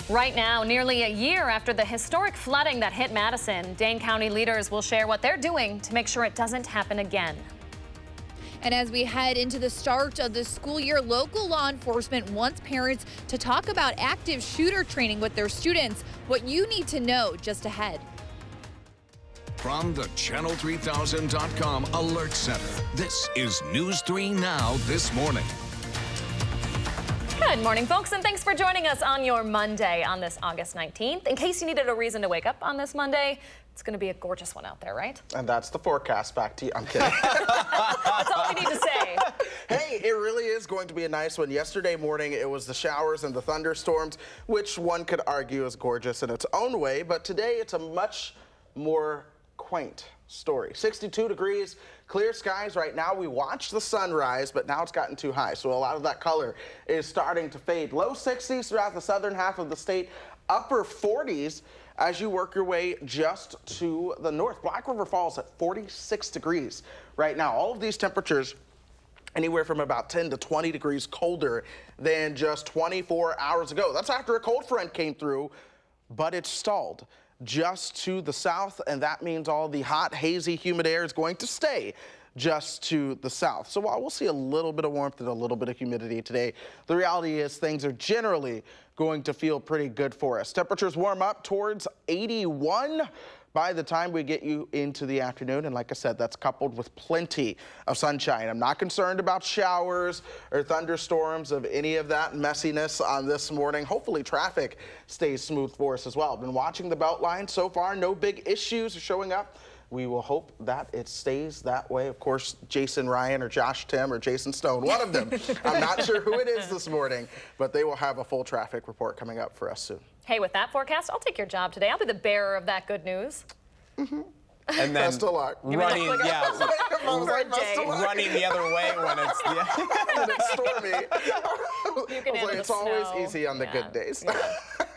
Right now, nearly a year after the historic flooding that hit Madison, Dane County leaders will share what they're doing to make sure it doesn't happen again. And as we head into the start of the school year, local law enforcement wants parents to talk about active shooter training with their students. What you need to know just ahead. From the Channel3000.com Alert Center, this is News 3 Now this morning. Good morning, folks, and thanks for joining us on your Monday on this August 19th. In case you needed a reason to wake up on this Monday, it's going to be a gorgeous one out there, right? And that's the forecast. Back to you. I'm kidding. That's all we need to say. Hey, it really is going to be a nice one. Yesterday morning, it was the showers and the thunderstorms, which one could argue is gorgeous in its own way. But today, it's a much more quaint story. 62 degrees, clear skies. Right now, we watched the sunrise, but now it's gotten too high. So a lot of that color is starting to fade. Low 60s throughout the southern half of the state, upper 40s as you work your way just to the north. Black River Falls at 46 degrees right now. All of these temperatures anywhere from about 10 to 20 degrees colder than just 24 hours ago. That's after a cold front came through, but it stalled just to the south, and that means all the hot, hazy, humid air is going to stay just to the south. So while we'll see a little bit of warmth and a little bit of humidity today, the reality is things are generally going to feel pretty good for us. Temperatures warm up towards 81 by the time we get you into the afternoon. And like I said, that's coupled with plenty of sunshine. I'm not concerned about showers or thunderstorms of any of that messiness on this morning. Hopefully traffic stays smooth for us as well. I've been watching the Beltline so far. No big issues are showing up. We will hope that it stays that way. Of course, Jason Ryan or Josh Tim or Jason Stone, one of them. I'm not sure who it is this morning, but they will have a full traffic report coming up for us soon. Hey, with that forecast, I'll take your job today. I'll be the bearer of that good news. And then Best of luck. running, running the other way when it's When it's stormy. You can handle It's the always snow. easy on the good days. Yeah.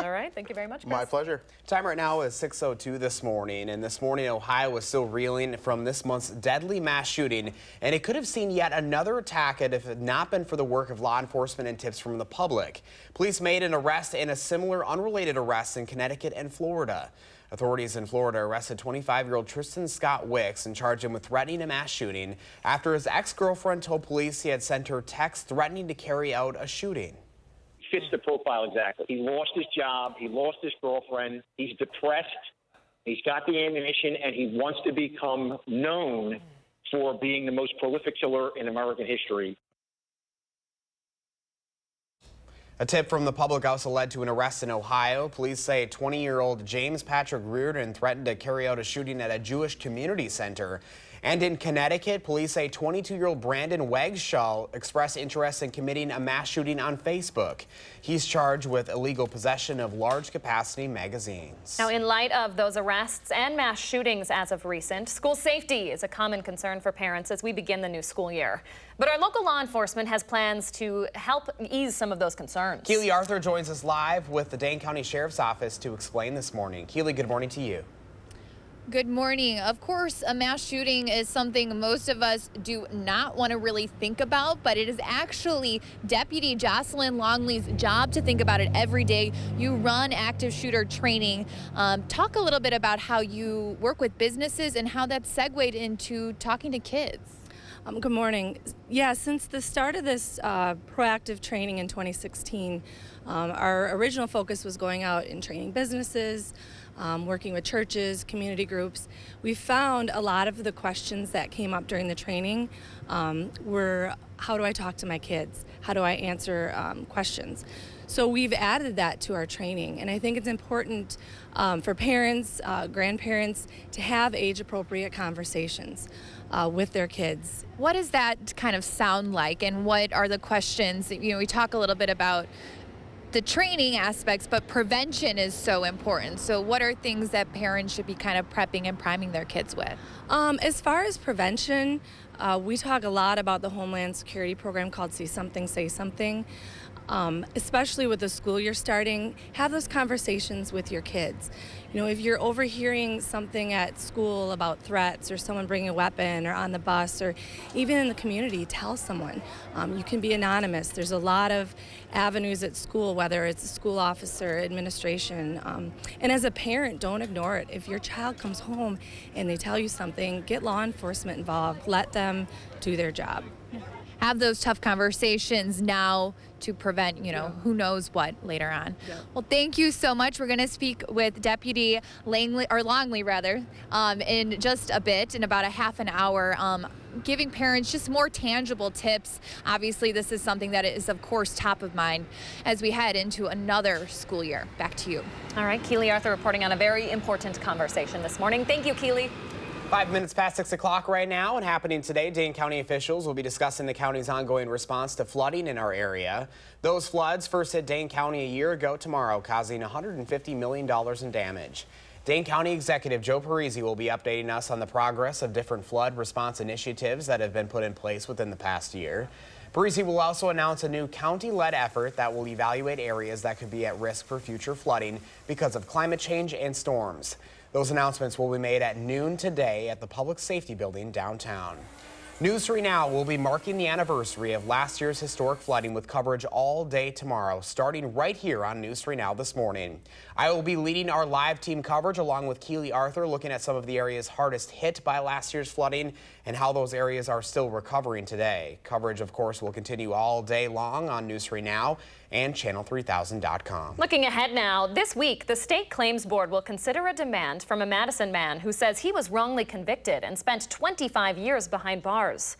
All right, thank you very much, Chris. My pleasure. Time right now is 6:02 this morning, and this morning Ohio was still reeling from this month's deadly mass shooting, and it could have seen yet another attack if it had not been for the work of law enforcement and tips from the public. Police made an arrest and a similar unrelated arrest in Connecticut and Florida. Authorities in Florida arrested 25-year-old Tristan Scott Wicks and charged him with threatening a mass shooting after his ex-girlfriend told police he had sent her texts threatening to carry out a shooting. Fits the profile exactly. He lost his job. He lost his girlfriend. He's depressed. He's got the ammunition, and he wants to become known for being the most prolific killer in American history. A tip from the public also led to an arrest in Ohio. Police say 20-year-old James Patrick Reardon threatened to carry out a shooting at a Jewish community center. And in Connecticut, police say 22-year-old Brandon Wagshaw expressed interest in committing a mass shooting on Facebook. He's charged with illegal possession of large-capacity magazines. Now, in light of those arrests and mass shootings as of recent, school safety is a common concern for parents as we begin the new school year. But our local law enforcement has plans to help ease some of those concerns. Keely Arthur joins us live with the Dane County Sheriff's Office to explain this morning. Keely, good morning to you. Good morning. Of course, a mass shooting is something most of us do not want to really think about, but it is actually Deputy Jocelyn Longley's job to think about it every day. You run active shooter training. Talk a little bit about how you work with businesses and how that's segued into talking to kids. Good morning. Yeah, since the start of this proactive training in 2016, our original focus was going out and training businesses, working with churches, community groups. We found a lot of the questions that came up during the training were, how do I talk to my kids? How do I answer questions? So we've added that to our training, and I think it's important for parents, grandparents to have age-appropriate conversations with their kids. What does that kind of sound like, and what are the questions? You know, we talk a little bit about the training aspects, but prevention is so important. So what are things that parents should be kind of prepping and priming their kids with? As far as prevention, we talk a lot about the Homeland Security program called See Something, Say Something. especially with the school year starting, have those conversations with your kids. You know, if you're overhearing something at school about threats or someone bringing a weapon or on the bus or even in the community, tell someone. You can be anonymous. There's a lot of avenues at school, whether it's a school officer, administration. And as a parent, don't ignore it. If your child comes home and they tell you something, get law enforcement involved. Let them do their job. Have those tough conversations now to prevent, who knows what later on. Yeah. Well, thank you so much. We're going to speak with Deputy Longley, in just a bit, in about a half an hour, giving parents just more tangible tips. Obviously, this is something that is, of course, top of mind as we head into another school year. Back to you. All right, Keely Arthur reporting on a very important conversation this morning. Thank you, Keely. 5 minutes past 6 o'clock right now, and happening today, Dane County officials will be discussing the county's ongoing response to flooding in our area. Those floods first hit Dane County a year ago tomorrow, causing $150 million in damage. Dane County Executive Joe Parisi will be updating us on the progress of different flood response initiatives that have been put in place within the past year. Parisi will also announce a new county-led effort that will evaluate areas that could be at risk for future flooding because of climate change and storms. Those announcements will be made at noon today at the Public Safety Building downtown. News 3 Now will be marking the anniversary of last year's historic flooding with coverage all day tomorrow, starting right here on News 3 Now this morning. I will be leading our live team coverage along with Keely Arthur, looking at some of the areas hardest hit by last year's flooding and how those areas are still recovering today. Coverage, of course, will continue all day long on News 3 Now and channel3000.com. Looking ahead now, this week, the State Claims Board will consider a demand from a Madison man who says he was wrongly convicted and spent 25 years behind bars.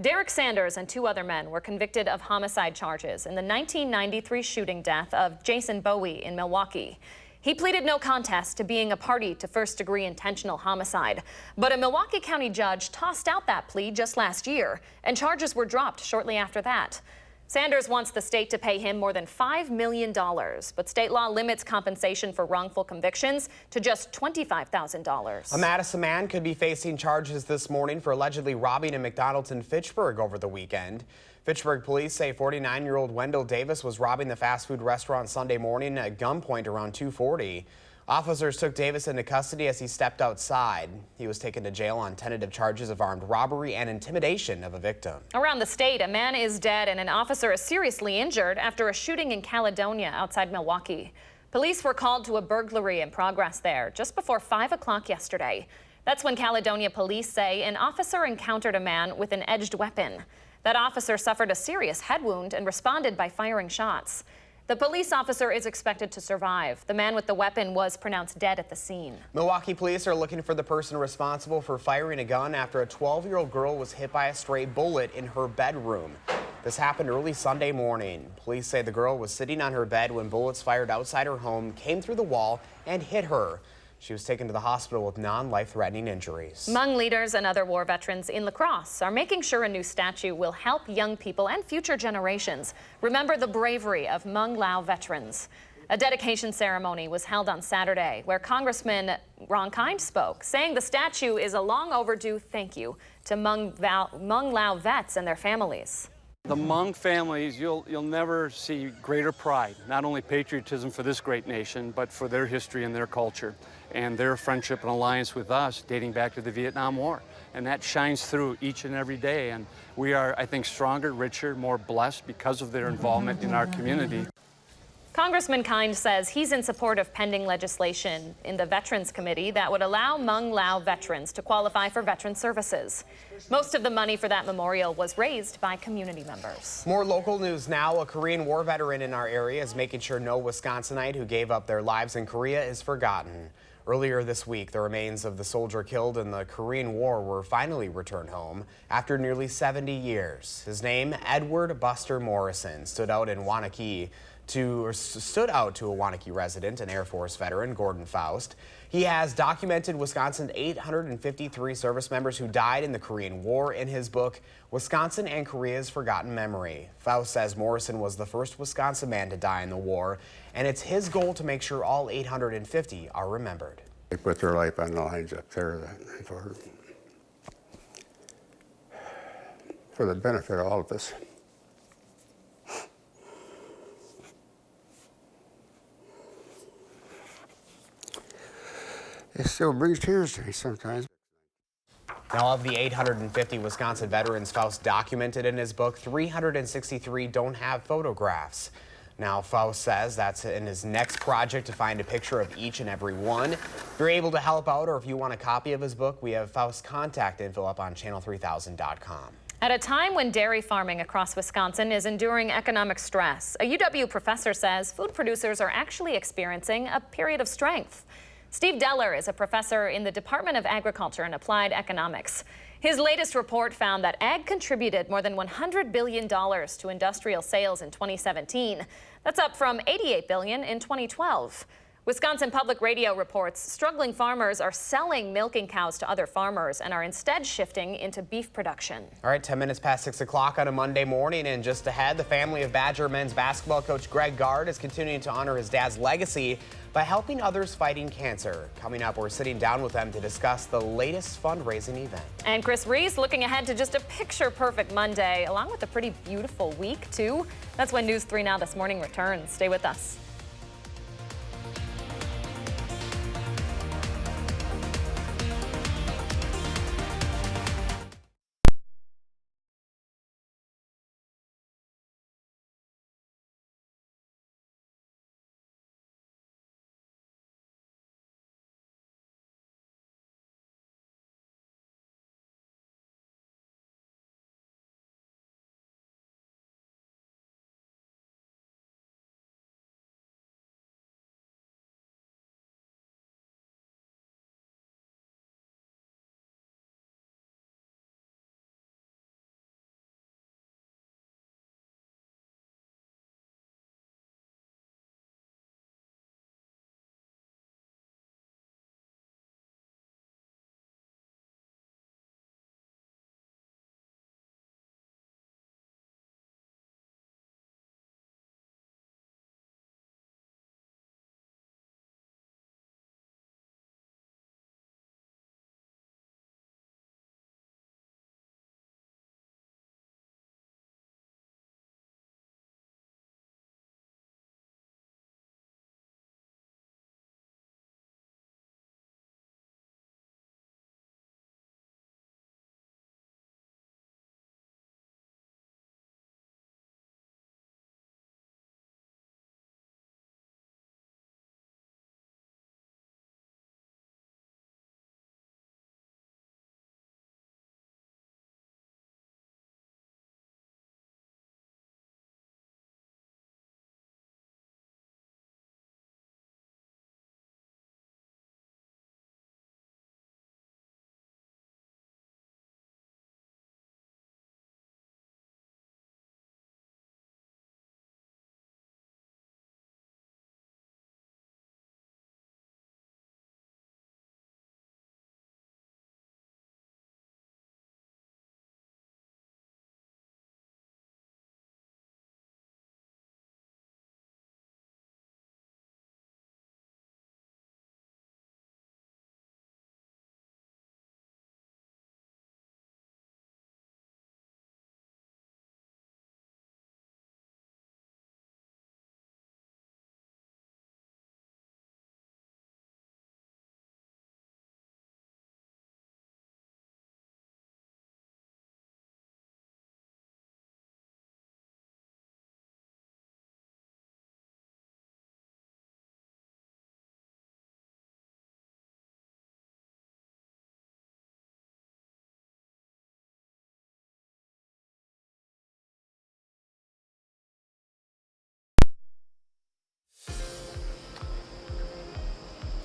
Derek Sanders and 2 other men were convicted of homicide charges in the 1993 shooting death of Jason Bowie in Milwaukee. He pleaded no contest to being a party to first-degree intentional homicide, but a Milwaukee County judge tossed out that plea just last year, and charges were dropped shortly after that. Sanders wants the state to pay him more than $5 million, but state law limits compensation for wrongful convictions to just $25,000. A Madison man could be facing charges this morning for allegedly robbing a McDonald's in Fitchburg over the weekend. Fitchburg police say 49-year-old Wendell Davis was robbing the fast food restaurant Sunday morning at gunpoint around 2:40. Officers took Davis into custody as he stepped outside. He was taken to jail on tentative charges of armed robbery and intimidation of a victim. Around the state, a man is dead and an officer is seriously injured after a shooting in Caledonia outside Milwaukee. Police were called to a burglary in progress there just before 5 o'clock yesterday. That's when Caledonia police say an officer encountered a man with an edged weapon. That officer suffered a serious head wound and responded by firing shots. The police officer is expected to survive. The man with the weapon was pronounced dead at the scene. Milwaukee police are looking for the person responsible for firing a gun after a 12-year-old girl was hit by a stray bullet in her bedroom. This happened early Sunday morning. Police say the girl was sitting on her bed when bullets fired outside her home came through the wall and hit her. She was taken to the hospital with non-life-threatening injuries. Hmong leaders and other war veterans in La Crosse are making sure a new statue will help young people and future generations remember the bravery of Hmong Lao veterans. A dedication ceremony was held on Saturday where Congressman Ron Kind spoke, saying the statue is a long overdue thank you to Hmong Lao vets and their families. The Hmong families, you'll never see greater pride, not only patriotism for this great nation, but for their history and their culture and their friendship and alliance with us dating back to the Vietnam War. And that shines through each and every day. And we are, I think, stronger, richer, more blessed because of their involvement in our community. Congressman Kind says he's in support of pending legislation in the Veterans Committee that would allow Hmong Lao veterans to qualify for veteran services. Most of the money for that memorial was raised by community members. More local news now. A Korean War veteran in our area is making sure no Wisconsinite who gave up their lives in Korea is forgotten. Earlier this week, the remains of the soldier killed in the Korean War were finally returned home after nearly 70 years. His name, Edward Buster Morrison, stood out to a Wanakee resident and Air Force veteran, Gordon Faust. He has documented Wisconsin's 853 service members who died in the Korean War in his book, Wisconsin and Korea's Forgotten Memory. Faust says Morrison was the first Wisconsin man to die in the war, and it's his goal to make sure all 850 are remembered. They put their life on the lines up there for the benefit of all of us. It still brings tears to me sometimes. Now, of the 850 Wisconsin veterans Faust documented in his book, 363 don't have photographs. Now, Faust says that's in his next project to find a picture of each and every one. If you're able to help out or if you want a copy of his book, we have Faust's contact info up on channel3000.com. At a time when dairy farming across Wisconsin is enduring economic stress, a UW professor says food producers are actually experiencing a period of strength. Steve Deller is a professor in the Department of Agriculture and Applied Economics. His latest report found that ag contributed more than $100 billion to industrial sales in 2017. That's up from $88 billion in 2012. Wisconsin Public Radio reports struggling farmers are selling milking cows to other farmers and are instead shifting into beef production. All right, 10 minutes past 6 o'clock on a Monday morning, and just ahead, the family of Badger men's basketball coach Greg Gard is continuing to honor his dad's legacy by helping others fighting cancer. Coming up, we're sitting down with them to discuss the latest fundraising event. And Chris Reese looking ahead to just a picture-perfect Monday, along with a pretty beautiful week, too. That's when News 3 Now This Morning returns. Stay with us.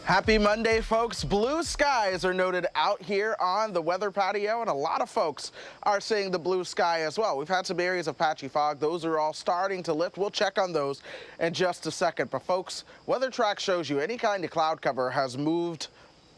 Happy Monday, folks. Blue skies are noted out here on the weather patio, and a lot of folks are seeing the blue sky as well. We've had some areas of patchy fog. Those are all starting to lift. We'll check on those in just a second. But folks, Weather Track shows you any kind of cloud cover has moved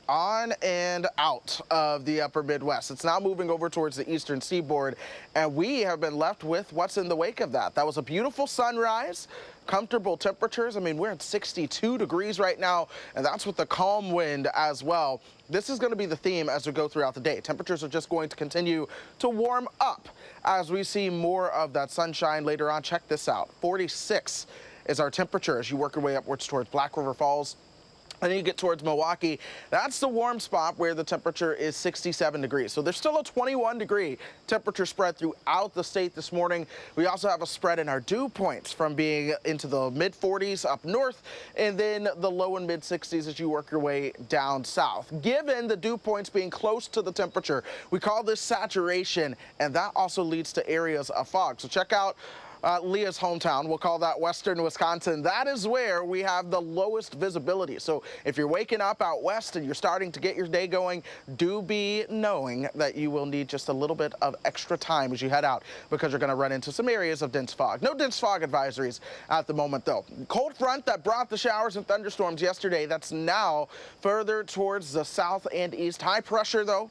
on and out of the upper Midwest. It's now moving over towards the eastern seaboard, and we have been left with what's in the wake of that. That was a beautiful sunrise, comfortable temperatures. I mean, we're at 62 degrees right now, and that's with the calm wind as well. This is going to be the theme as we go throughout the day. Temperatures are just going to continue to warm up as we see more of that sunshine later on. Check this out. 46 is our temperature as you work your way upwards towards Black River Falls And then you get towards Milwaukee. That's the warm spot where the temperature is 67 degrees. So there's still a 21-degree temperature spread throughout the state this morning. We also have a spread in our dew points from being into the mid-40s up north and then the low and mid-60s as you work your way down south. Given the dew points being close to the temperature, we call this saturation, and that also leads to areas of fog. So check out Leah's hometown. We'll call that western Wisconsin. That is where we have the lowest visibility. So if you're waking up out west and you're starting to get your day going, do be knowing that you will need just a little bit of extra time as you head out because you're going to run into some areas of dense fog. No dense fog advisories at the moment, though. Cold front that brought the showers and thunderstorms yesterday, that's now further towards the south and east. High pressure, though,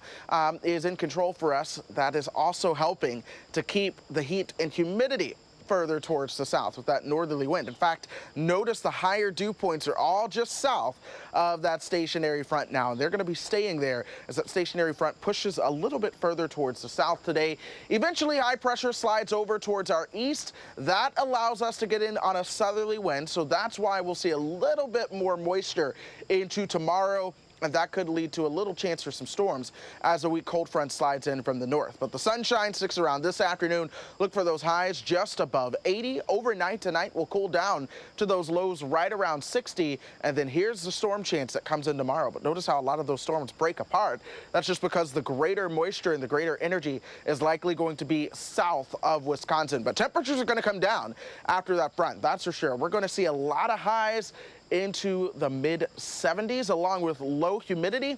is in control for us. That is also helping to keep the heat and humidity further towards the south with that northerly wind. In fact, notice the higher dew points are all just south of that stationary front now, and they're going to be staying there as that stationary front pushes a little bit further towards the south today. Eventually, high pressure slides over towards our east. That allows us to get in on a southerly wind, so that's why we'll see a little bit more moisture into tomorrow. And that could lead to a little chance for some storms as a weak cold front slides in from the north. But the sunshine sticks around this afternoon. Look for those highs just above 80. Overnight tonight will cool down to those lows right around 60. And then here's the storm chance that comes in tomorrow. But notice how a lot of those storms break apart. That's just because the greater moisture and the greater energy is likely going to be south of Wisconsin. But temperatures are going to come down after that front. That's for sure. We're going to see a lot of highs into the mid-70s along with low humidity.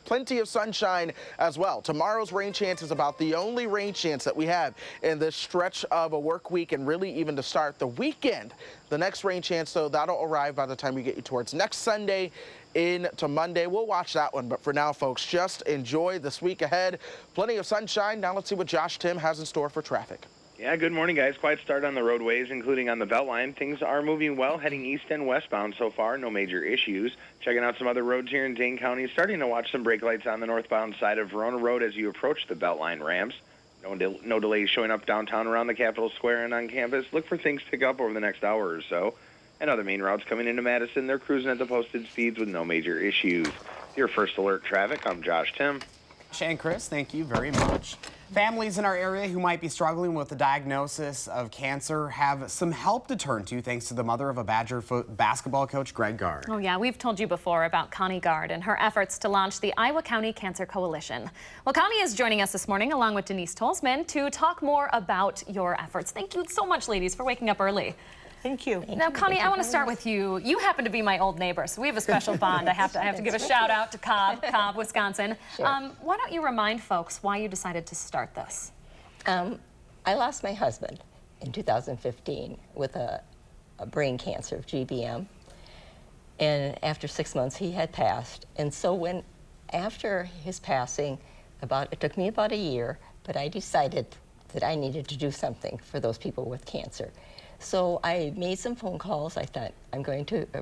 Plenty of sunshine as well. Tomorrow's rain chance is about the only rain chance that we have in this stretch of a work week and really even to start the weekend. The next rain chance, though, that'll arrive by the time we get you towards next Sunday into Monday. We'll watch that one. But for now, folks, just enjoy this week ahead. Plenty of sunshine. Now let's see what Josh Tim has in store for traffic. Yeah, good morning, guys. Quiet start on the roadways, including on the Beltline. Things are moving well, heading east and westbound so far. No major issues. Checking out some other roads here in Dane County. Starting to watch some brake lights on the northbound side of Verona Road as you approach the Beltline ramps. No delays showing up downtown around the Capitol Square and on campus. Look for things to pick up over the next hour or so. And other main routes coming into Madison, they're cruising at the posted speeds with no major issues. Your first alert traffic, I'm Josh Tim. And Chris, thank you very much. Families in our area who might be struggling with the diagnosis of cancer have some help to turn to thanks to the mother of a Badger basketball coach, Greg Gard. Oh yeah, we've told you before about Connie Gard and her efforts to launch the Iowa County Cancer Coalition. Well, Connie is joining us this morning along with Denise Tolzman to talk more about your efforts. Thank you so much, ladies, for waking up early. Thank you. Now, Connie, I want to start with you. You happen to be my old neighbor, so we have a special bond. I have to give a shout out to Cobb, Wisconsin. Sure. Why don't you remind folks why you decided to start this? I lost my husband in 2015 with a brain cancer of GBM, and after 6 months he had passed. And so after his passing, it took me about a year, but I decided that I needed to do something for those people with cancer. So I made some phone calls. I thought,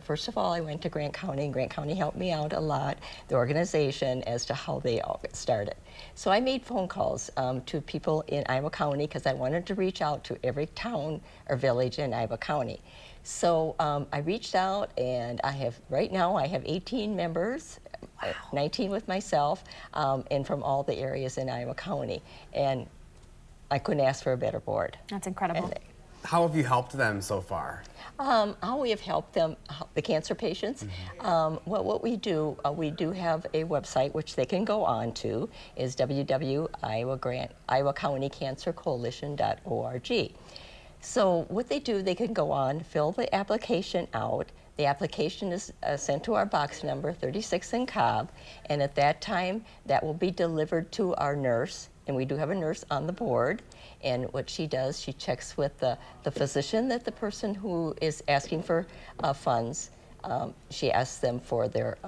first of all, I went to Grant County, and Grant County helped me out a lot, the organization, as to how they all get started. So I made phone calls to people in Iowa County because I wanted to reach out to every town or village in Iowa County. So I reached out, and right now I have 18 members, wow. 19 with myself, and from all the areas in Iowa County. And I couldn't ask for a better board. That's incredible. How have you helped them so far? How we have helped them, the cancer patients. Mm-hmm. What we do have a website which they can go on to, is www.iowacountycancercoalition.org. So what they do, they can go on, fill the application out. The application is sent to our box number 36 in Cobb, and at that time, that will be delivered to our nurse, and we do have a nurse on the board. And what she does, she checks with the physician that the person who is asking for funds, she asks them for their,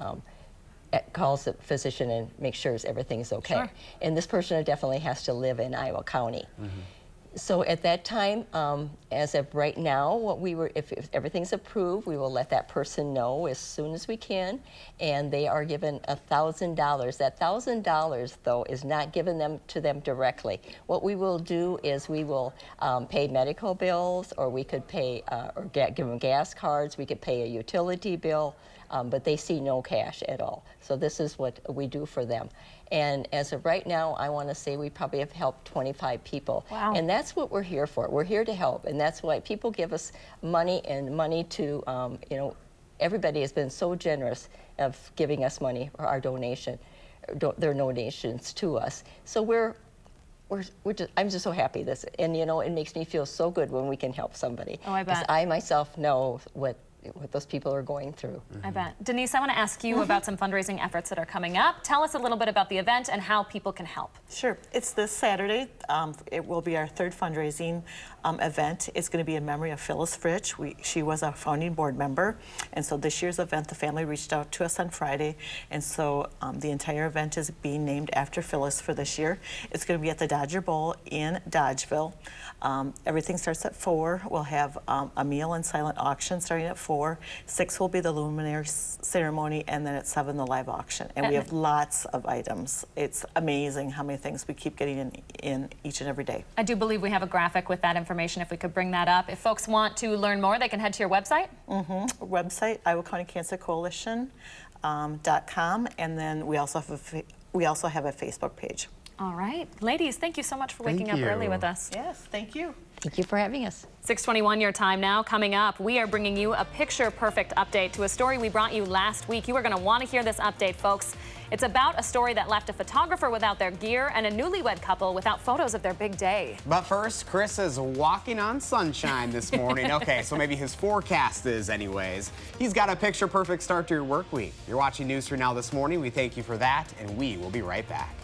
calls the physician and makes sure everything is okay. Sure. And this person definitely has to live in Iowa County. Mm-hmm. So at that time, as of right now, if everything's approved, we will let that person know as soon as we can, and they are given $1,000. That $1,000, though, is not given to them directly. What we will do is we will pay medical bills, or we could pay, give them gas cards. We could pay a utility bill. but they see no cash at all. So this is what we do for them. And as of right now, I want to say we probably have helped 25 people. Wow. And that's what we're here for. We're here to help, and that's why people give us money to, you know, everybody has been so generous of giving us money for our donation, their donations to us. So I'm just so happy this, and you know, it makes me feel so good when we can help somebody. Oh, I bet. 'Cause I myself know what those people are going through. I bet. Denise, I want to ask you about some fundraising efforts that are coming up. Tell us a little bit about the event and how people can help. Sure. It's this Saturday. It will be our third fundraising event. It's going to be in memory of Phyllis Fritsch. She was a founding board member. And so this year's event, the family reached out to us on Friday. And so the entire event is being named after Phyllis for this year. It's going to be at the Dodger Bowl in Dodgeville. Everything starts at 4. We'll have a meal and silent auction starting at 4. 6 will be the luminary ceremony, and then at 7 the live auction. And we have lots of items. It's amazing how many things we keep getting in each and every day. I do believe we have a graphic with that information. If we could bring that up. If folks want to learn more, they can head to your website. Website, Iowa County Cancer Coalition.com, and then we also have a Facebook page. All right. Ladies, thank you so much for waking up early with us. Yes, thank you. Thank you for having us. 6:21 your time now. Coming up, we are bringing you a picture-perfect update to a story we brought you last week. You are going to want to hear this update, folks. It's about a story that left a photographer without their gear and a newlywed couple without photos of their big day. But first, Chris is walking on sunshine this morning. Okay, so maybe his forecast is anyways. He's got a picture-perfect start to your work week. You're watching News 3 Now this morning. We thank you for that, and we will be right back.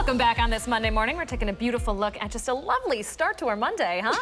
Welcome back on this Monday morning. We're taking a beautiful look at just a lovely start to our Monday, huh?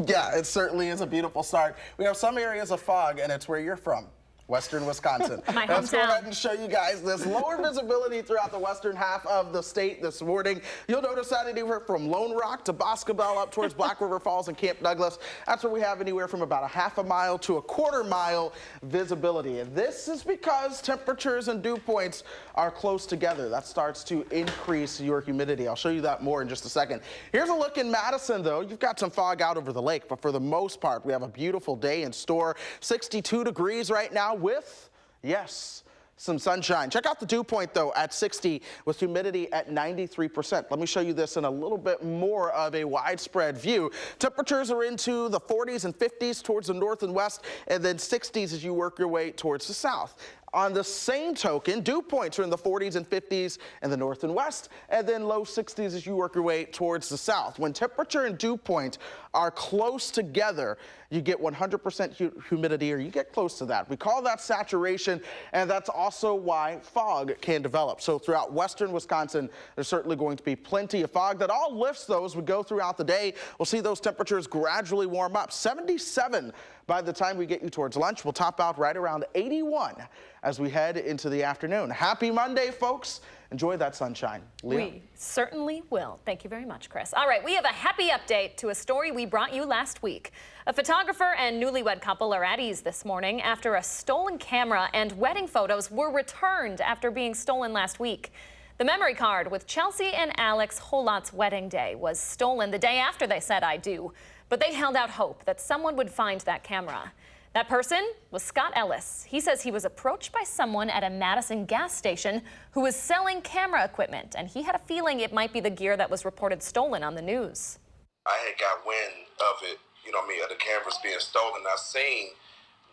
Yeah, it certainly is a beautiful start. We have some areas of fog, and it's where you're from. Western Wisconsin. My Let's go hometown. ahead and show you guys this lower visibility throughout the western half of the state this morning. You'll notice that anywhere from Lone Rock to Boscobel up towards Black River Falls and Camp Douglas. That's where we have anywhere from about a half a mile to a quarter mile visibility. And this is because temperatures and dew points are close together. That starts to increase your humidity. I'll show you that more in just a second. Here's a look in Madison, though. You've got some fog out over the lake, but for the most part, we have a beautiful day in store. 62 degrees right now with, yes, some sunshine. Check out the dew point, though, at 60 with humidity at 93%. Let me show you this in a little bit more of a widespread view. Temperatures are into the 40s and 50s towards the north and west, and then 60s as you work your way towards the south. On the same token, dew points are in the 40s and 50s in the north and west, and then low 60s as you work your way towards the south. When temperature and dew point are close together, you get 100% humidity, or you get close to that. We call that saturation, and that's also why fog can develop. So throughout western Wisconsin, there's certainly going to be plenty of fog. That all lifts, though, as we go throughout the day. We'll see those temperatures gradually warm up. 77 by the time we get you towards lunch. We'll top out right around 81 as we head into the afternoon. Happy Monday, folks. Enjoy that sunshine. Leah? We certainly will. Thank you very much, Chris. All right, we have a happy update to a story we brought you last week. A photographer and newlywed couple are at ease this morning after a stolen camera and wedding photos were returned after being stolen last week. The memory card with Chelsea and Alex Holot's wedding day was stolen the day after they said "I do." But they held out hope that someone would find that camera. That person was Scott Ellis. He says he was approached by someone at a Madison gas station who was selling camera equipment, and he had a feeling it might be the gear that was reported stolen on the news. I had got wind of it, of the cameras being stolen. I seen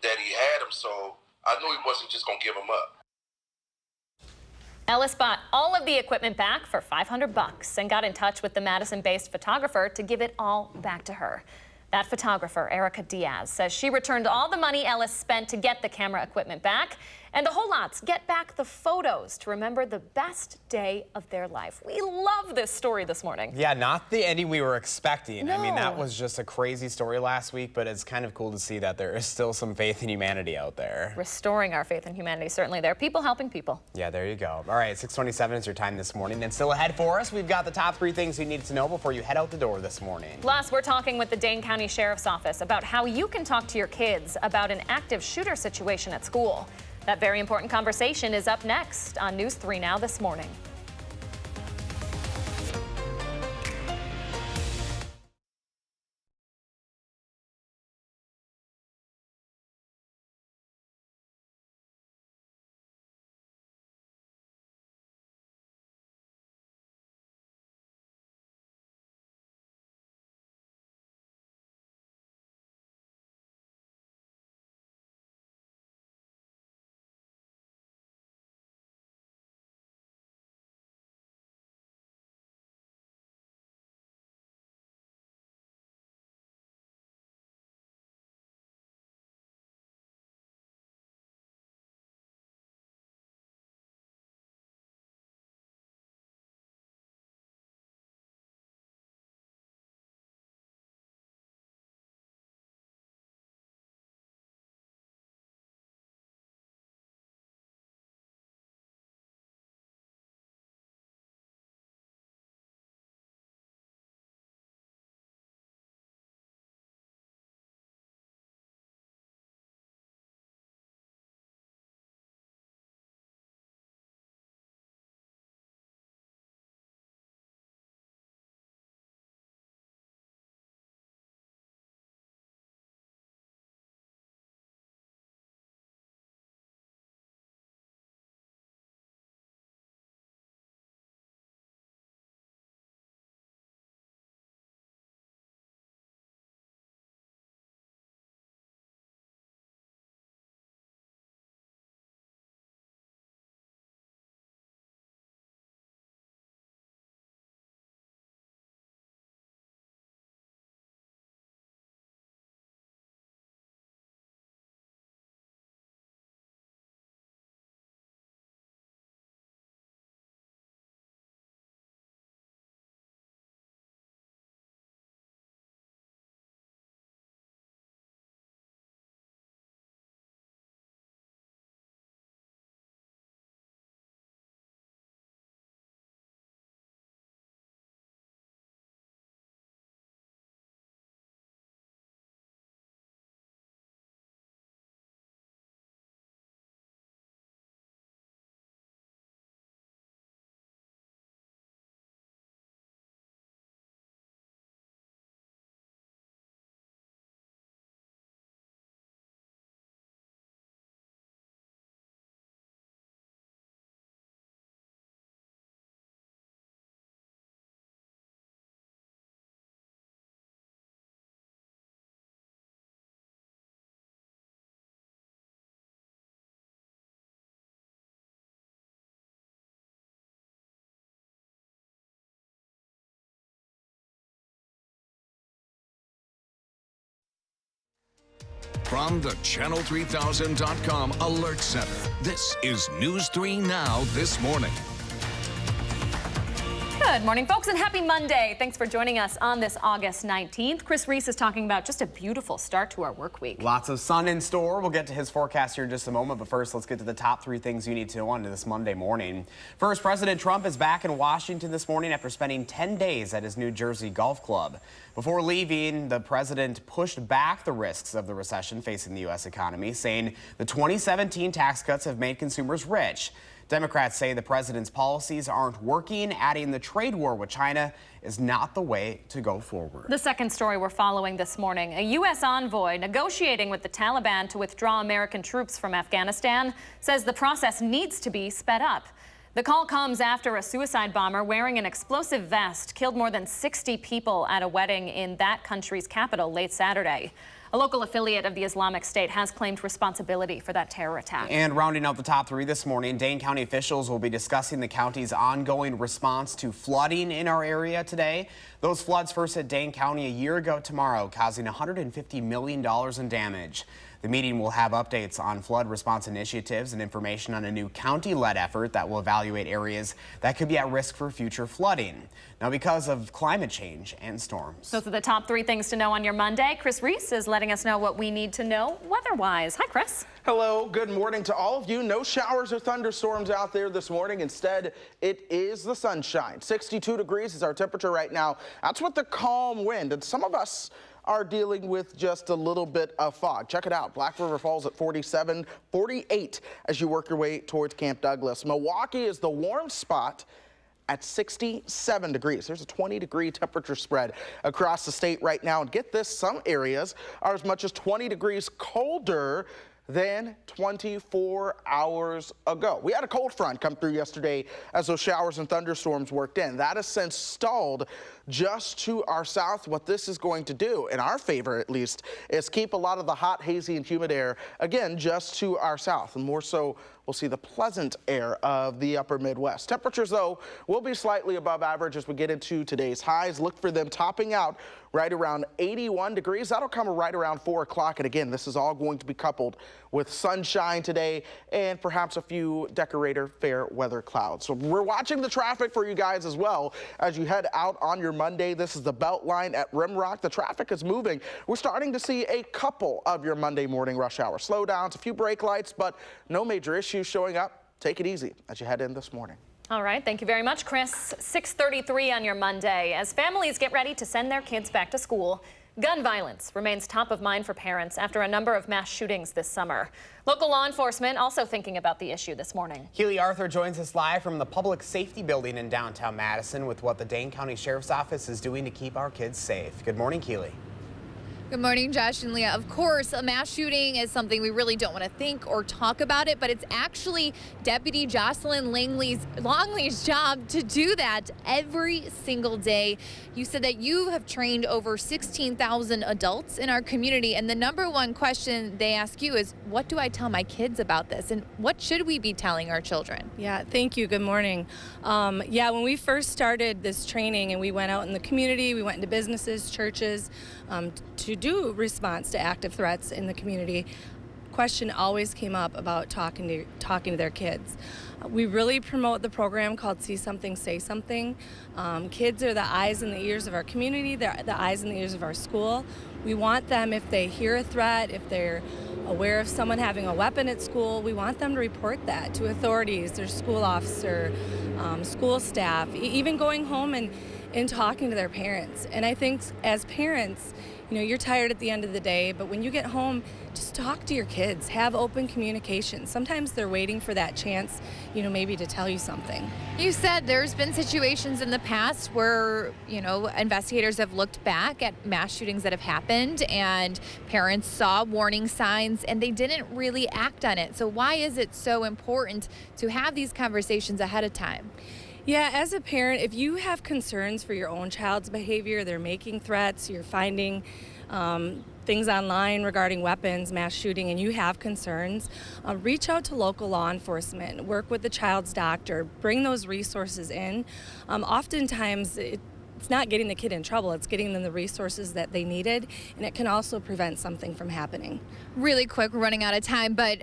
that he had them, so I knew he wasn't just gonna give them up. Ellis bought all of the equipment back for $500 and got in touch with the Madison-based photographer to give it all back to her. That photographer, Erica Diaz, says she returned all the money Ellis spent to get the camera equipment back, and the Holots get back the photos to remember the best day of their life. We love this story this morning. Yeah, not the ending we were expecting. No. I mean, that was just a crazy story last week, but it's kind of cool to see that there is still some faith in humanity out there. Restoring our faith in humanity, certainly there. People helping people. Yeah, there you go. All right, 6:27 is your time this morning. And still ahead for us, we've got the top 3 things you need to know before you head out the door this morning. Plus, we're talking with the Dane County Sheriff's Office about how you can talk to your kids about an active shooter situation at school. That very important conversation is up next on News 3 Now this morning. From the Channel3000.com Alert Center, this is News 3 Now this morning. Good morning, folks, and happy Monday. Thanks for joining us on this August 19th. Chris Reese is talking about just a beautiful start to our work week. Lots of sun in store. We'll get to his forecast here in just a moment, but first, let's get to the top 3 things you need to know on this Monday morning. First, President Trump is back in Washington this morning after spending 10 days at his New Jersey golf club. Before leaving, the president pushed back the risks of the recession facing the U.S. economy, saying the 2017 tax cuts have made consumers rich. Democrats say the president's policies aren't working, adding the trade war with China is not the way to go forward. The second story we're following this morning, a U.S. envoy negotiating with the Taliban to withdraw American troops from Afghanistan says the process needs to be sped up. The call comes after a suicide bomber wearing an explosive vest killed more than 60 people at a wedding in that country's capital late Saturday. A local affiliate of the Islamic State has claimed responsibility for that terror attack. And rounding out the top 3 this morning, Dane County officials will be discussing the county's ongoing response to flooding in our area today. Those floods first hit Dane County a year ago tomorrow, causing $150 million in damage. The meeting will have updates on flood response initiatives and information on a new county-led effort that will evaluate areas that could be at risk for future flooding. Now, because of climate change and storms. Those are the top 3 things to know on your Monday. Chris Reese is letting us know what we need to know weather-wise. Hi, Chris. Hello, good morning to all of you. No showers or thunderstorms out there this morning. Instead, it is the sunshine. 62 degrees is our temperature right now. That's with the calm wind, and some of us are dealing with just a little bit of fog. Check it out. Black River Falls at 47, 48 as you work your way towards Camp Douglas. Milwaukee is the warm spot at 67 degrees. There's a 20-degree temperature spread across the state right now. And get this, some areas are as much as 20 degrees colder than 24 hours ago. We had a cold front come through yesterday as those showers and thunderstorms worked in. That has since stalled just to our south. What this is going to do, in our favor at least, is keep a lot of the hot, hazy, and humid air, again, just to our south. And more so, we'll see the pleasant air of the upper Midwest. Temperatures, though, will be slightly above average as we get into today's highs. Look for them topping out right around 81 degrees. That'll come right around 4 o'clock. And again, this is all going to be coupled with sunshine today and perhaps a few decorator fair weather clouds. So we're watching the traffic for you guys as well as you head out on your Monday. This is the Beltline at Rimrock. The traffic is moving. We're starting to see a couple of your Monday morning rush hour slowdowns, a few brake lights, but no major issues showing up. Take it easy as you head in this morning. All right, thank you very much, Chris. 6:33 on your Monday. As families get ready to send their kids back to school, gun violence remains top of mind for parents after a number of mass shootings this summer. Local law enforcement also thinking about the issue this morning. Keely Arthur joins us live from the Public Safety Building in downtown Madison with what the Dane County Sheriff's Office is doing to keep our kids safe. Good morning, Keely. Good morning, Josh and Leah. Of course, a mass shooting is something we really don't want to think or talk about it, but it's actually Deputy Jocelyn Longley's job to do that every single day. You said that you have trained over 16,000 adults in our community, and the number one question they ask you is, what do I tell my kids about this, and what should we be telling our children? Yeah, thank you. Good morning. When we first started this training and we went out in the community, we went into businesses, churches, to do response to active threats in the community, question always came up about talking to their kids. We really promote the program called See Something, Say Something. Kids are the eyes and the ears of our community. They're the eyes and the ears of our school. We want them, if they hear a threat, if they're aware of someone having a weapon at school, we want them to report that to authorities, their school officer, school staff, even going home and talking to their parents. And I think as parents, you're tired at the end of the day, but when you get home, just talk to your kids, have open communication. Sometimes they're waiting for that chance, maybe to tell you something. You said there's been situations in the past where, investigators have looked back at mass shootings that have happened and parents saw warning signs and they didn't really act on it. So why is it so important to have these conversations ahead of time? Yeah, as a parent, if you have concerns for your own child's behavior, they're making threats, you're finding things online regarding weapons, mass shooting, and you have concerns, reach out to local law enforcement, work with the child's doctor, bring those resources in. Oftentimes, it's not getting the kid in trouble, it's getting them the resources that they needed, and it can also prevent something from happening. Really quick, we're running out of time, but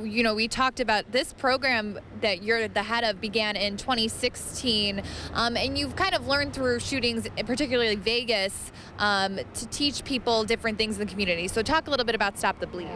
you know, we talked about this program that you're the head of began in 2016, and you've kind of learned through shootings, particularly Vegas, to teach people different things in the community. So talk a little bit about Stop the Bleed.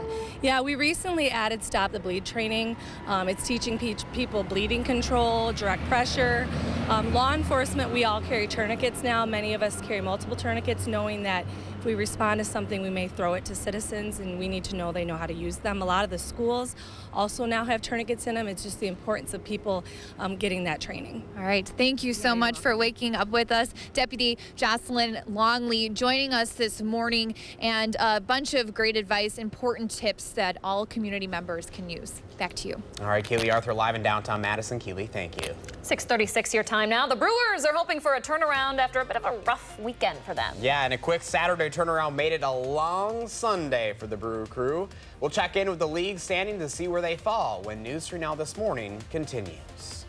Yeah, we recently added Stop the Bleed training. It's teaching people bleeding control, direct pressure. Law enforcement, we all carry tourniquets now. Many of us carry multiple tourniquets, knowing that if we respond to something, we may throw it to citizens, and we need to know they know how to use them. A lot of the schools also now have tourniquets in them. It's just the importance of people getting that training. All right, thank you so much for waking up with us. Deputy Jocelyn Longley joining us this morning, and a bunch of great advice, important tips that all community members can use. Back to you. All right, Keely Arthur live in downtown Madison. Keely, thank you. 6:36 your time now. The Brewers are hoping for a turnaround after a bit of a rough weekend for them. Yeah, and a quick Saturday turnaround made it a long Sunday for the Brew Crew. We'll check in with the league standing to see where they fall when News 3 Now This Morning continues.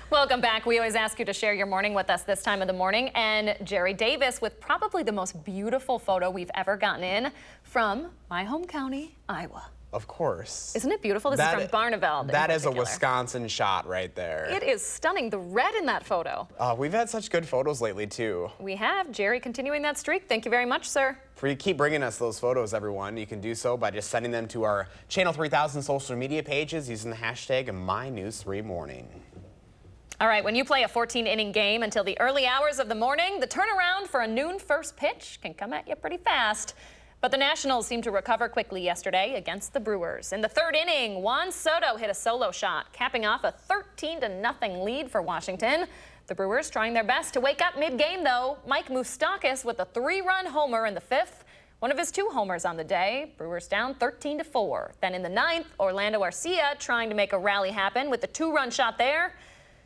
Welcome back. We always ask you to share your morning with us this time of the morning. And Jerry Davis with probably the most beautiful photo we've ever gotten in from my home county, Iowa. Of course. Isn't it beautiful? This is from Barneveld. That is a Wisconsin shot right there. It is stunning. The red in that photo. We've had such good photos lately, too. We have. Jerry continuing that streak. Thank you very much, sir. For you keep bringing us those photos, everyone. You can do so by just sending them to our Channel 3000 social media pages using the hashtag MyNews3Morning. All right, when you play a 14-inning game until the early hours of the morning, the turnaround for a noon first pitch can come at you pretty fast. But the Nationals seemed to recover quickly yesterday against the Brewers. In the third inning, Juan Soto hit a solo shot, capping off a 13-0 lead for Washington. The Brewers trying their best to wake up mid-game, though. Mike Moustakas with a 3-run homer in the fifth, one of his 2 homers on the day. Brewers down 13-4. Then in the ninth, Orlando Arcia trying to make a rally happen with a 2-run shot there.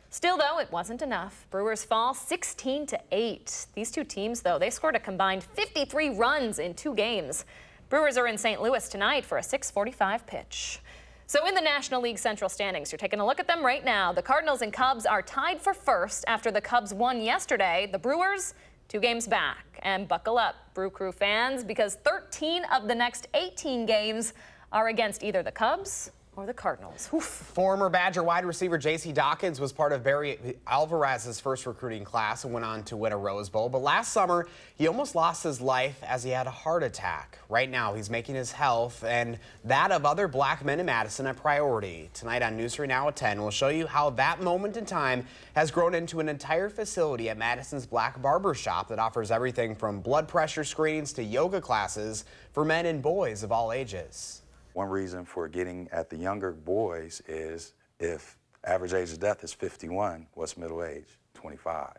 Still, though, it wasn't enough. Brewers fall 16-8. These two teams, though, they scored a combined 53 runs in 2 games. Brewers are in St. Louis tonight for a 6:45 pitch. So in the National League Central standings, you're taking a look at them right now. The Cardinals and Cubs are tied for first after the Cubs won yesterday. The Brewers, 2 games back. And buckle up, Brew Crew fans, because 13 of the next 18 games are against either the Cubs or the Cardinals. Oof. Former Badger wide receiver J.C. Dawkins was part of Barry Alvarez's first recruiting class and went on to win a Rose Bowl. But last summer, he almost lost his life as he had a heart attack. Right now, he's making his health and that of other black men in Madison a priority. Tonight on News 3 Now at 10, we'll show you how that moment in time has grown into an entire facility at Madison's Black Barber Shop that offers everything from blood pressure screenings to yoga classes for men and boys of all ages. One reason for getting at the younger boys is if average age of death is 51, what's middle age? 25,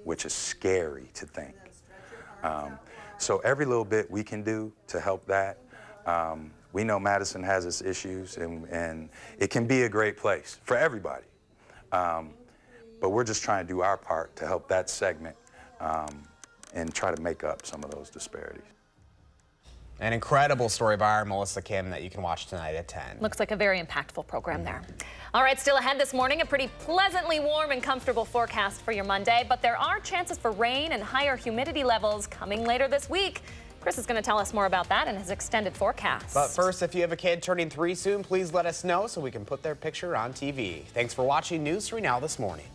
which is scary to think. So every little bit we can do to help that. We know Madison has its issues and it can be a great place for everybody. But we're just trying to do our part to help that segment and try to make up some of those disparities. An incredible story by our Melissa Kim that you can watch tonight at 10. Looks like a very impactful program there. All right, still ahead this morning, a pretty pleasantly warm and comfortable forecast for your Monday, but there are chances for rain and higher humidity levels coming later this week. Chris is going to tell us more about that in his extended forecast. But first, if you have a kid turning 3 soon, please let us know so we can put their picture on TV. Thanks for watching News 3 Now this morning.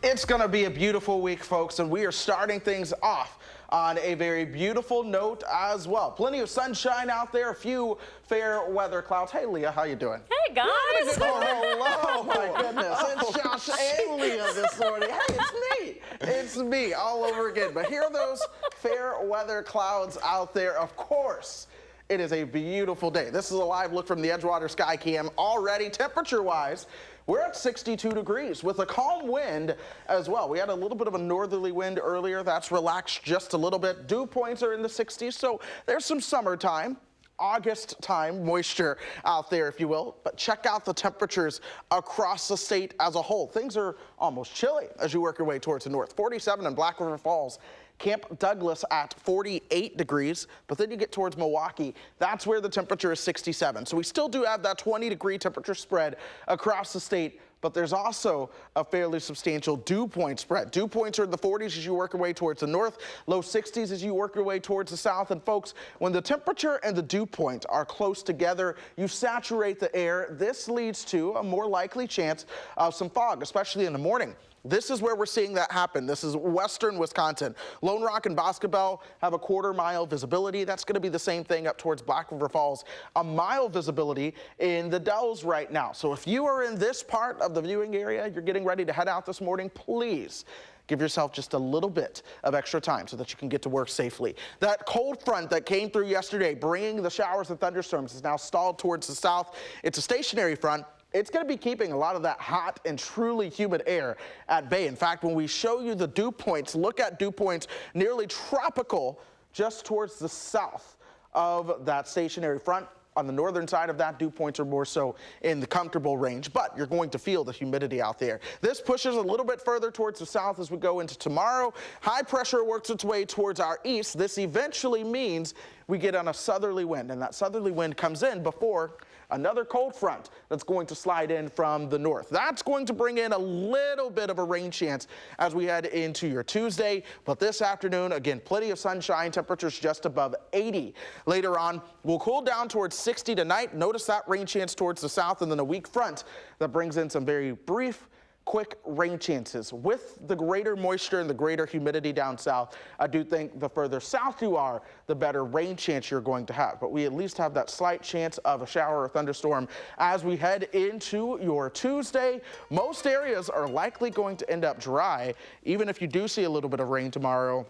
It's going to be a beautiful week, folks, and we are starting things off on a very beautiful note as well. Plenty of sunshine out there, a few fair weather clouds. Hey, Leah, how you doing? Hey, guys. Oh, my goodness. It's Josh and Leah this morning. Hey, it's me. It's me all over again. But here are those fair weather clouds out there. Of course, it is a beautiful day. This is a live look from the Edgewater Sky Cam. Already, temperature-wise, we're at 62 degrees with a calm wind as well. We had a little bit of a northerly wind earlier. That's relaxed just a little bit. Dew points are in the 60s, so there's some summertime, August time moisture out there, if you will. But check out the temperatures across the state as a whole. Things are almost chilly as you work your way towards the north. 47 in Black River Falls. Camp Douglas at 48 degrees, but then you get towards Milwaukee. That's where the temperature is 67. So we still do have that 20-degree temperature spread across the state, but there's also a fairly substantial dew point spread. Dew points are in the 40s as you work your way towards the north, low 60s as you work your way towards the south. And folks, when the temperature and the dew point are close together, you saturate the air. This leads to a more likely chance of some fog, especially in the morning. This is where we're seeing that happen. This is western Wisconsin. Lone Rock and Boscobel have a quarter-mile visibility. That's going to be the same thing up towards Black River Falls. A mile visibility in the Dells right now. So if you are in this part of the viewing area, you're getting ready to head out this morning, please give yourself just a little bit of extra time so that you can get to work safely. That cold front that came through yesterday, bringing the showers and thunderstorms, is now stalled towards the south. It's a stationary front. It's going to be keeping a lot of that hot and truly humid air at bay. In fact, when we show you the dew points, look at dew points nearly tropical just towards the south of that stationary front. On the northern side of that, dew points are more so in the comfortable range, but you're going to feel the humidity out there. This pushes a little bit further towards the south as we go into tomorrow. High pressure works its way towards our east. This eventually means we get on a southerly wind, and that southerly wind comes in before another cold front that's going to slide in from the north. That's going to bring in a little bit of a rain chance as we head into your Tuesday. But this afternoon, again, plenty of sunshine, temperatures just above 80. Later on, we'll cool down towards 60 tonight. Notice that rain chance towards the south, and then a weak front that brings in some very brief, quick rain chances. With the greater moisture and the greater humidity down south, I do think the further south you are, the better rain chance you're going to have. But we at least have that slight chance of a shower or thunderstorm as we head into your Tuesday. Most areas are likely going to end up dry, even if you do see a little bit of rain tomorrow.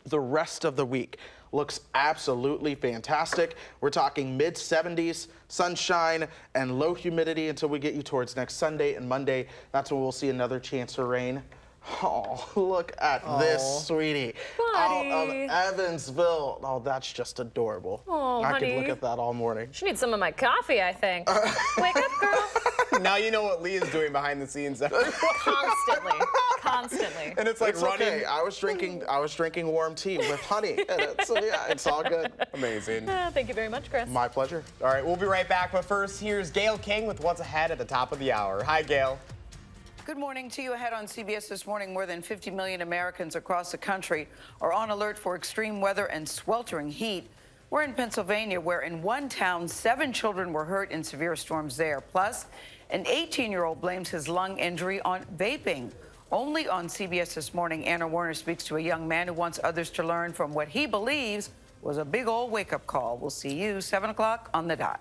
The rest of the week looks absolutely fantastic. We're talking mid-70s, sunshine, and low humidity until we get you towards next Sunday and Monday. That's when we'll see another chance for rain. Oh, look at this, sweetie. Buddy. Out of Evansville. Oh, that's just adorable. Oh, I honey. could look at that all morning. She needs some of my coffee, I think. Wake up, girl. Now you know what Lee is doing behind the scenes. Constantly. And it's like It's running. okay. I was drinking warm tea with honey in it. So yeah, it's all good. Amazing. Thank you very much, Chris. My pleasure. All right, we'll be right back. But first, here's Gail King with what's ahead at the top of the hour. Hi, Gail. Good morning to you. Ahead on CBS this morning, more than 50 million Americans across the country are on alert for extreme weather and sweltering heat. We're in Pennsylvania, where in one town, 7 children were hurt in severe storms there. Plus, an 18-year-old blames his lung injury on vaping. Only on CBS this morning, Anna Warner speaks to a young man who wants others to learn from what he believes was a big old wake-up call. We'll see you 7 o'clock on the dot.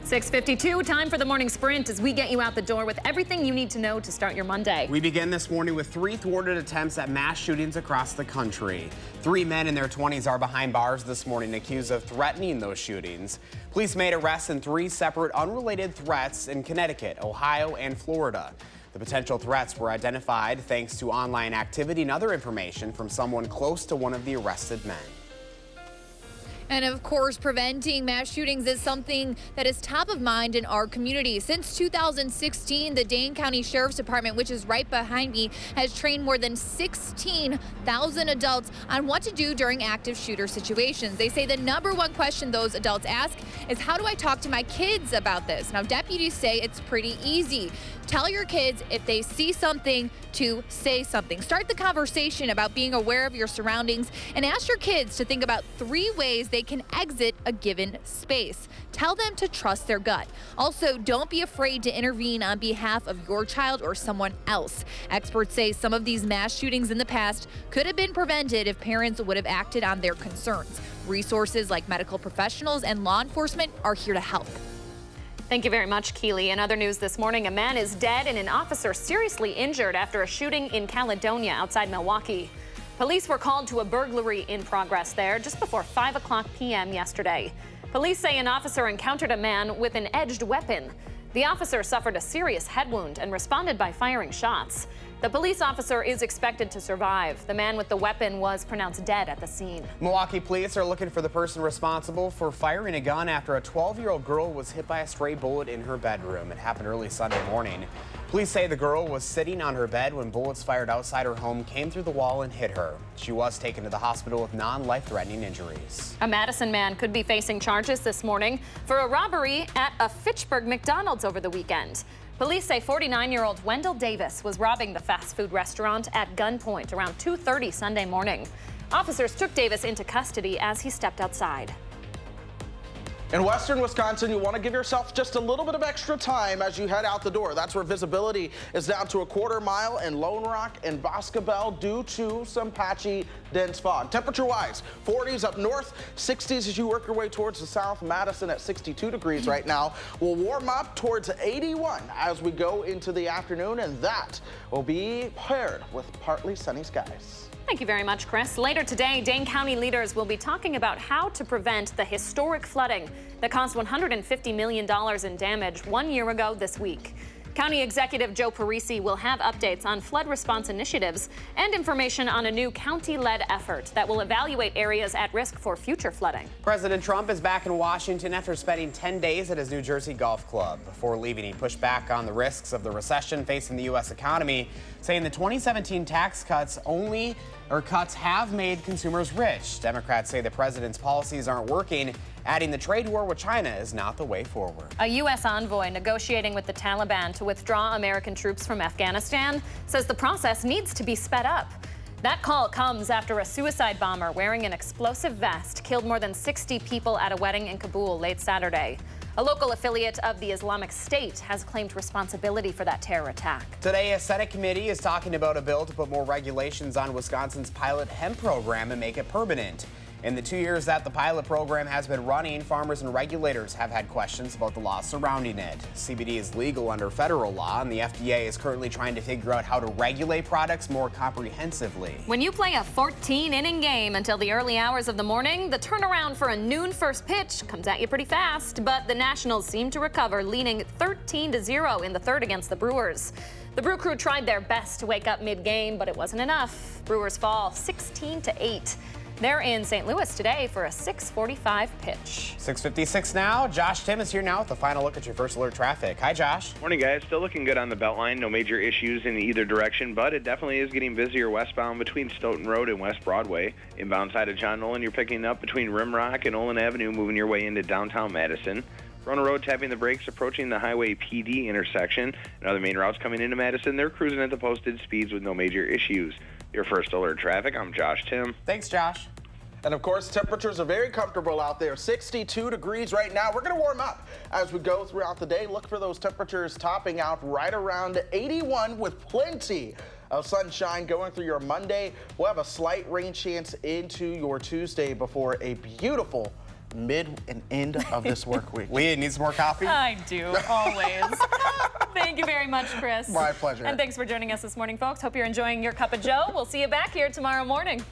6:52, time for the morning sprint as we get you out the door with everything you need to know to start your Monday. We begin this morning with 3 thwarted attempts at mass shootings across the country. 3 men in their 20s are behind bars this morning accused of threatening those shootings. Police made arrests in 3 separate unrelated threats in Connecticut, Ohio, and Florida. The potential threats were identified thanks to online activity and other information from someone close to one of the arrested men. And of course, preventing mass shootings is something that is top of mind in our community. Since 2016, the Dane County Sheriff's Department, which is right behind me, has trained more than 16,000 adults on what to do during active shooter situations. They say the #1 question those adults ask is, how do I talk to my kids about this? Now, deputies say it's pretty easy. Tell your kids if they see something to say something. Start the conversation about being aware of your surroundings and ask your kids to think about 3 ways they can exit a given space. Tell them to trust their gut. Also, don't be afraid to intervene on behalf of your child or someone else. Experts say some of these mass shootings in the past could have been prevented if parents would have acted on their concerns. Resources like medical professionals and law enforcement are here to help. Thank you very much, Keely. In other news this morning, a man is dead and an officer seriously injured after a shooting in Caledonia outside Milwaukee. Police were called to a burglary in progress there just before 5 o'clock p.m. yesterday. Police say an officer encountered a man with an edged weapon. The officer suffered a serious head wound and responded by firing shots. The police officer is expected to survive. The man with the weapon was pronounced dead at the scene. Milwaukee police are looking for the person responsible for firing a gun after a 12-year-old girl was hit by a stray bullet in her bedroom. It happened early Sunday morning. Police say the girl was sitting on her bed when bullets fired outside her home came through the wall and hit her. She was taken to the hospital with non-life-threatening injuries. A Madison man could be facing charges this morning for a robbery at a Fitchburg McDonald's over the weekend. Police say 49-year-old Wendell Davis was robbing the fast food restaurant at gunpoint around 2:30 Sunday morning. Officers took Davis into custody as he stepped outside. In western Wisconsin, you want to give yourself just a little bit of extra time as you head out the door. That's where visibility is down to a quarter mile in Lone Rock and Boscobel due to some patchy, dense fog. Temperature-wise, 40s up north, 60s as you work your way towards the south. Madison at 62 degrees right now. We'll warm up towards 81 as we go into the afternoon, and that will be paired with partly sunny skies. Thank you very much, Chris. Later today, Dane County leaders will be talking about how to prevent the historic flooding that caused $150 million in damage 1 year ago this week. County Executive Joe Parisi will have updates on flood response initiatives and information on a new county-led effort that will evaluate areas at risk for future flooding. President Trump is back in Washington after spending 10 days at his New Jersey golf club. Before leaving, he pushed back on the risks of the recession facing the U.S. economy, saying the 2017 tax cuts have made consumers rich. Democrats say the president's policies aren't working, adding the trade war with China is not the way forward. A U.S. envoy negotiating with the Taliban to withdraw American troops from Afghanistan says the process needs to be sped up. That call comes after a suicide bomber wearing an explosive vest killed more than 60 people at a wedding in Kabul late Saturday. A local affiliate of the Islamic State has claimed responsibility for that terror attack. Today, a Senate committee is talking about a bill to put more regulations on Wisconsin's pilot hemp program and make it permanent. In the 2 years that the pilot program has been running, farmers and regulators have had questions about the laws surrounding it. CBD is legal under federal law, and the FDA is currently trying to figure out how to regulate products more comprehensively. When you play a 14-inning game until the early hours of the morning, the turnaround for a noon first pitch comes at you pretty fast. But the Nationals seem to recover, leading 13-0 in the third against the Brewers. The Brew Crew tried their best to wake up mid-game, but it wasn't enough. Brewers fall 16-8. They're in St. Louis today for a 6:45 pitch. 6:56 now. Josh Tim is here now with the final look at your First Alert traffic. Hi, Josh. Morning, guys. Still looking good on the Beltline. No major issues in either direction, but it definitely is getting busier westbound between Stoughton Road and West Broadway. Inbound side of John Nolan, you're picking up between Rimrock and Olin Avenue, moving your way into downtown Madison. Runner Road tapping the brakes, approaching the Highway PD intersection. And other main routes coming into Madison, they're cruising at the posted speeds with no major issues. Your First Alert traffic, I'm Josh Tim. Thanks, Josh. And of course, temperatures are very comfortable out there. 62 degrees right now. We're going to warm up as we go throughout the day. Look for those temperatures topping out right around 81 with plenty of sunshine going through your Monday. We'll have a slight rain chance into your Tuesday before a beautiful mid and end of this work week. Leah needs more coffee? I do, always. Thank you very much, Chris. My pleasure. And thanks for joining us this morning, folks. Hope you're enjoying your cup of joe. We'll see you back here tomorrow morning.